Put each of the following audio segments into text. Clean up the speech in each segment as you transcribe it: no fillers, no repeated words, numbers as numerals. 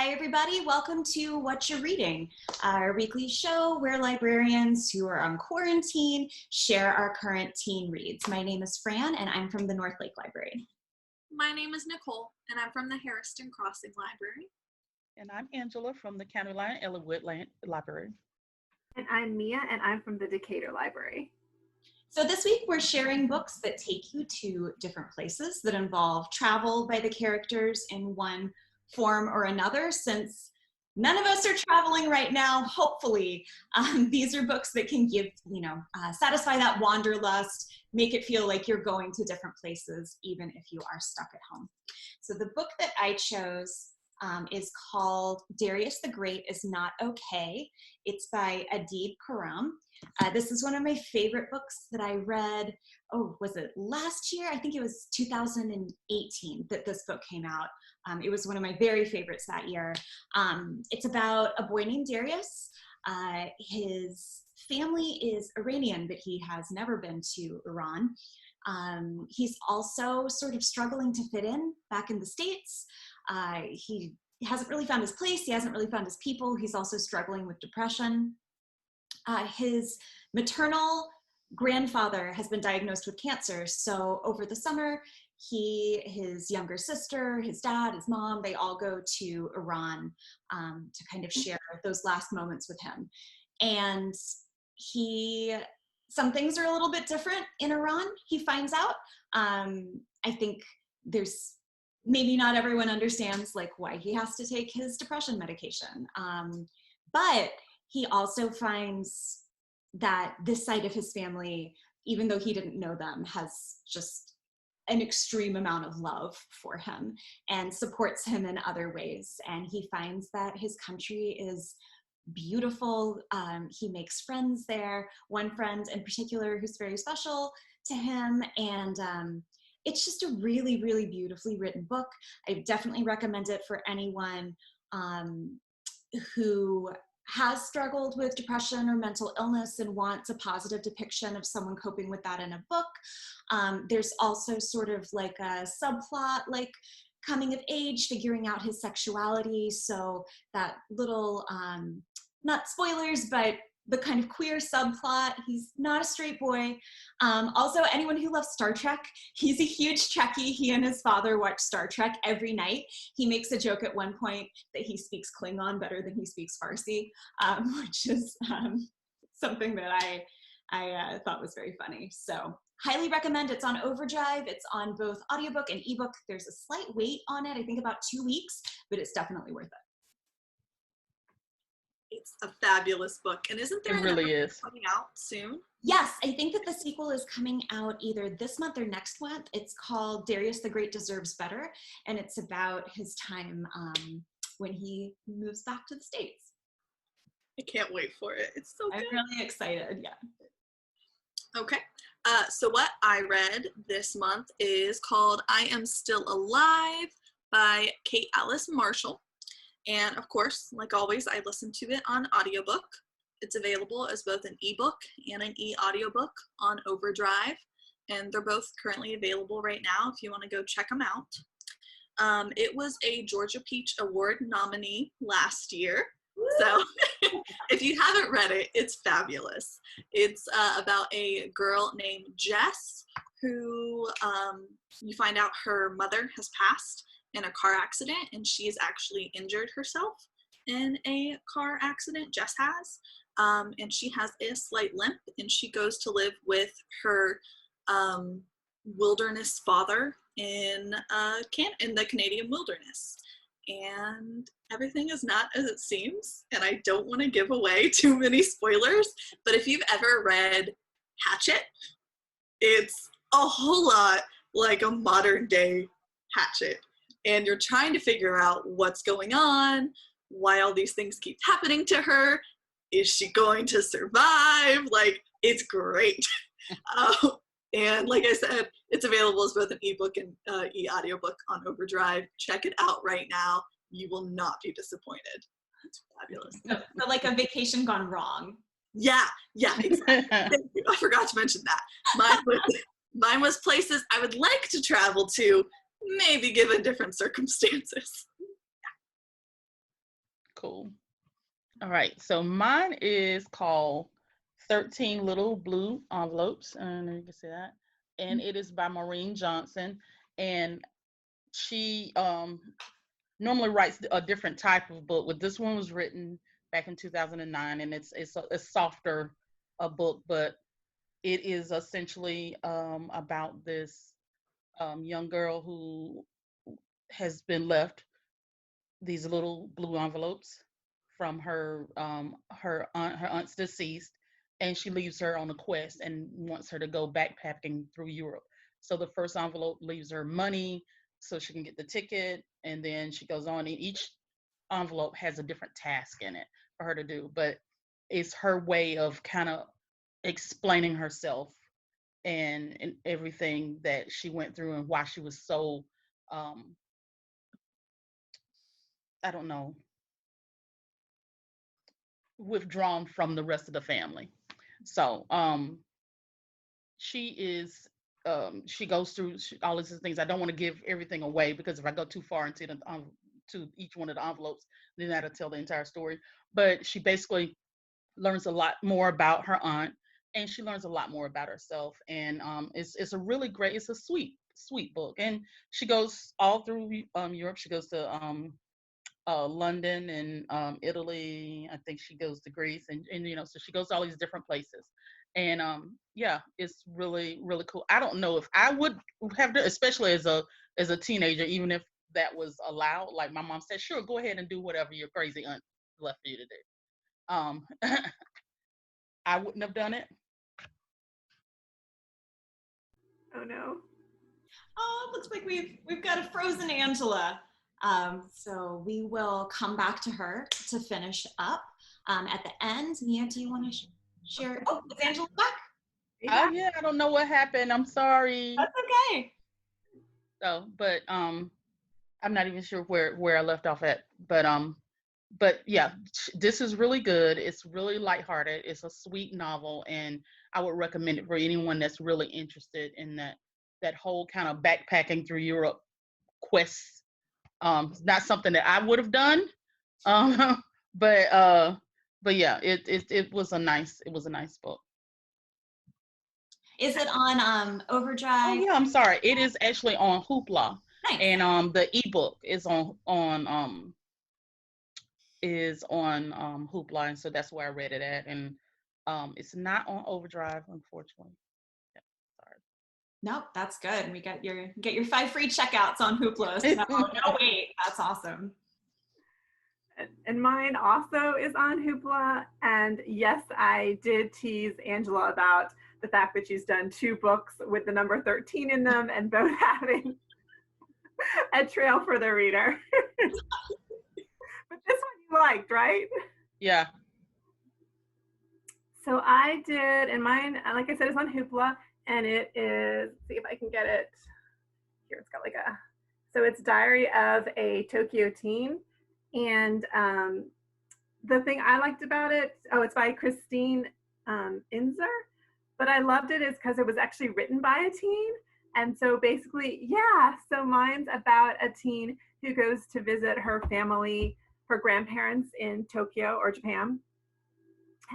Hi, everybody. Welcome to What You're Reading, our weekly show where librarians who are on quarantine share our current teen reads. My name is Fran, and I'm from the North Lake Library. My name is Nicole, and I'm from the Harrison Crossing Library. And I'm Angela from the County Line Ellenwood Library. And I'm Mia, and I'm from the Decatur Library. So this week we're sharing books that take you to different places that involve travel by the characters in one form or another. Since none of us are traveling right now, hopefully these are books that can give, satisfy that wanderlust, make it feel like you're going to different places, even if you are stuck at home. So the book that I chose is called Darius the Great is Not Okay. It's by Adib Khorram. This is one of my favorite books that I read, was it last year? I think it was 2018 that this book came out. It was one of my very favorites that year. It's about a boy named Darius. His family is Iranian, but he has never been to Iran. He's also sort of struggling to fit in back in the States. He hasn't really found his place. He hasn't really found his people. He's also struggling with depression. His maternal grandfather has been diagnosed with cancer. So over the summer, his younger sister, his dad, his mom, they all go to Iran to kind of share those last moments with him. And some things are a little bit different in Iran, he finds out. I think maybe not everyone understands like why he has to take his depression medication. But he also finds that this side of his family, even though he didn't know them, has just an extreme amount of love for him and supports him in other ways. And he finds that his country is beautiful. He makes friends there, one friend in particular who's very special to him. And it's just a really, really beautifully written book. I definitely recommend it for anyone who has struggled with depression or mental illness and wants a positive depiction of someone coping with that in a book. There's also sort of like a subplot, like coming of age, figuring out his sexuality. So that little, not spoilers, but the kind of queer subplot. He's not a straight boy. Also, anyone who loves Star Trek, he's a huge Trekkie. He and his father watch Star Trek every night. He makes a joke at one point that he speaks Klingon better than he speaks Farsi, which is something that I thought was very funny. So highly recommend. It's on Overdrive. It's on both audiobook and ebook. There's a slight wait on it, I think about 2 weeks, but it's definitely worth it. It's a fabulous book. And isn't there another book coming out soon? Yes, I think that the sequel is coming out either this month or next month. It's called Darius the Great Deserves Better, and it's about his time when he moves back to the States. I can't wait for it. It's so good. I'm really excited, yeah. Okay, so what I read this month is called I Am Still Alive by Kate Alice Marshall. And of course, like always, I listen to it on audiobook. It's available as both an ebook and an e-audiobook on Overdrive. And they're both currently available right now if you want to go check them out. It was a Georgia Peach Award nominee last year. So if you haven't read it, it's fabulous. It's about a girl named Jess who you find out her mother has passed in a car accident, and she has actually injured herself in a car accident. Jess has, and she has a slight limp, and she goes to live with her wilderness father in the Canadian wilderness. And everything is not as it seems, and I don't want to give away too many spoilers, but if you've ever read Hatchet, it's a whole lot like a modern day Hatchet. And you're trying to figure out what's going on, why all these things keep happening to her. Is she going to survive? Like, it's great. And like I said, it's available as both an ebook and e-audiobook on Overdrive. Check it out right now. You will not be disappointed. It's fabulous. So like a vacation gone wrong. Yeah, exactly. Thank you. I forgot to mention that. Mine was places I would like to travel to, maybe given different circumstances. Cool. All right. So mine is called 13 Little Blue Envelopes. And you can see that. And it is by Maureen Johnson. And she normally writes a different type of book. But this one was written back in 2009, and it's a softer book, but it is essentially about this young girl who has been left these little blue envelopes from her aunt's deceased, and she leaves her on a quest and wants her to go backpacking through Europe. So the first envelope leaves her money so she can get the ticket, and then she goes on, and each envelope has a different task in it for her to do, but it's her way of kind of explaining herself and everything that she went through and why she was so I don't know, withdrawn from the rest of the family. So she is she goes through all these things. I don't want to give everything away because if I go too far into the to each one of the envelopes, then that'll tell the entire story. But she basically learns a lot more about her aunt, and she learns a lot more about herself. And it's a really great, it's a sweet book. And she goes all through Europe. She goes to London and Italy. I think she goes to Greece, and so she goes to all these different places. And yeah, it's really really cool. I don't know if I would have to, especially as a teenager, even if that was allowed. Like my mom said, sure, go ahead and do whatever your crazy aunt left for you to do. I wouldn't have done it. Oh no. Oh, looks like we've got a frozen Angela. So we will come back to her to finish up at the end. Mia, do you want to share? Oh, is Angela back? Oh yeah, I don't know what happened. I'm sorry. That's okay. So, but I'm not even sure where I left off at. But yeah, this is really good. It's really lighthearted. It's a sweet novel, and I would recommend it for anyone that's really interested in that whole kind of backpacking through Europe quest. It's not something that I would have done, but yeah, it was a nice book. Is it on Overdrive? Oh yeah, I'm sorry. It is actually on Hoopla, Nice. and the ebook is on Hoopla, and so that's where I read it at, and it's not on Overdrive, unfortunately. Yeah, sorry. Nope, that's good. We get your 5 free checkouts on Hoopla. So no wait, that's awesome. And mine also is on Hoopla. And yes, I did tease Angela about the fact that she's done 2 books with the number 13 in them and both having a trail for the reader. But this one you liked, right? Yeah. So I did, and mine, like I said, is on Hoopla, and it is, let's see if I can get it. Here, it's got like so it's Diary of a Tokyo Teen. And the thing I liked about it, it's by Christine Inzer, but I loved it is because it was actually written by a teen. And so basically, yeah, so mine's about a teen who goes to visit her family, her grandparents in Tokyo or Japan.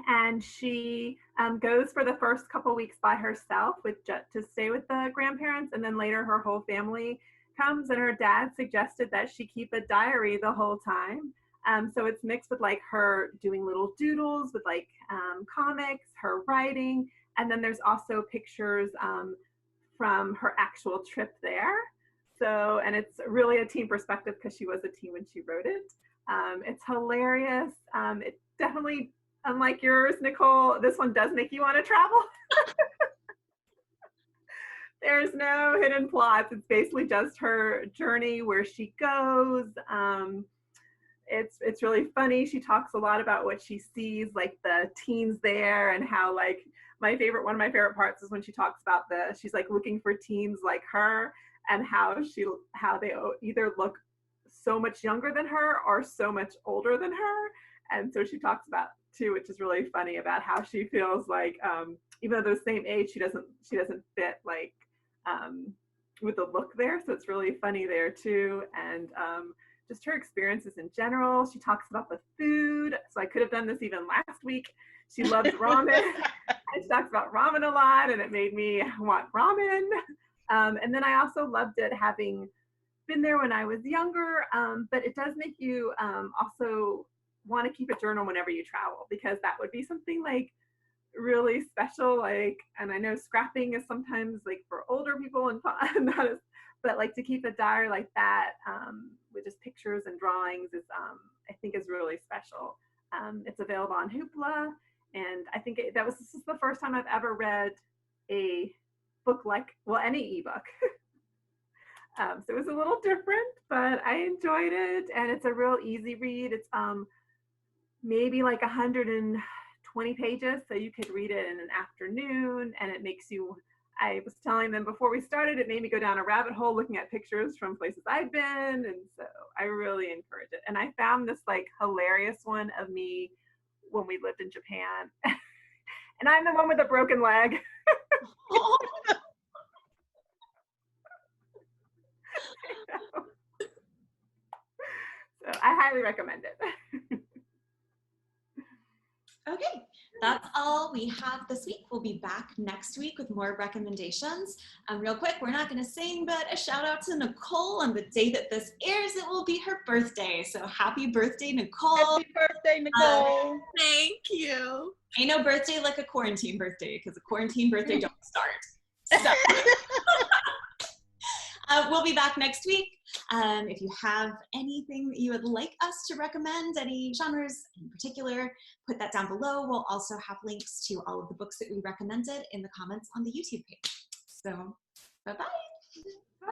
And she goes for the first couple weeks by herself to stay with the grandparents, and then later her whole family comes, and her dad suggested that she keep a diary the whole time. So it's mixed with like her doing little doodles with like comics, her writing, and then there's also pictures from her actual trip there. So, and it's really a teen perspective because she was a teen when she wrote it. It's hilarious. It definitely, unlike yours, Nicole, this one does make you want to travel. There's no hidden plots. It's basically just her journey, where she goes. It's really funny. She talks a lot about what she sees, like the teens there, and how like one of my favorite parts is when she talks about she's like looking for teens like her, and how they either look so much younger than her or so much older than her. And so she talks about too, which is really funny, about how she feels like even though they're the same age, she doesn't fit like with the look there. So it's really funny there too. And just her experiences in general. She talks about the food. So I could have done this even last week. She loves ramen. And she talks about ramen a lot, and it made me want ramen. And then I also loved it having been there when I was younger, but it does make you also want to keep a journal whenever you travel, because that would be something like really special. Like, and I know scrapping is sometimes like for older people and fun, not as, but like to keep a diary like that with just pictures and drawings is, I think is really special. It's available on Hoopla, and I think this is the first time I've ever read a book like, well, any ebook. So it was a little different, but I enjoyed it, and it's a real easy read. It's maybe like 120 pages, so you could read it in an afternoon, and it makes you, I was telling them before we started, it made me go down a rabbit hole looking at pictures from places I've been, and so I really encourage it. And I found this like hilarious one of me when we lived in Japan, and I'm the one with a broken leg. So I highly recommend it. Okay, that's all we have this week. We'll be back next week with more recommendations. Real quick, we're not going to sing, but a shout out to Nicole. On the day that this airs, it will be her birthday. So happy birthday, Nicole. Happy birthday, Nicole. Thank you. Ain't no birthday like a quarantine birthday, because a quarantine birthday don't start. So. We'll be back next week. If you have anything that you would like us to recommend, any genres in particular, put that down below. We'll also have links to all of the books that we recommended in the comments on the YouTube page. So, bye-bye.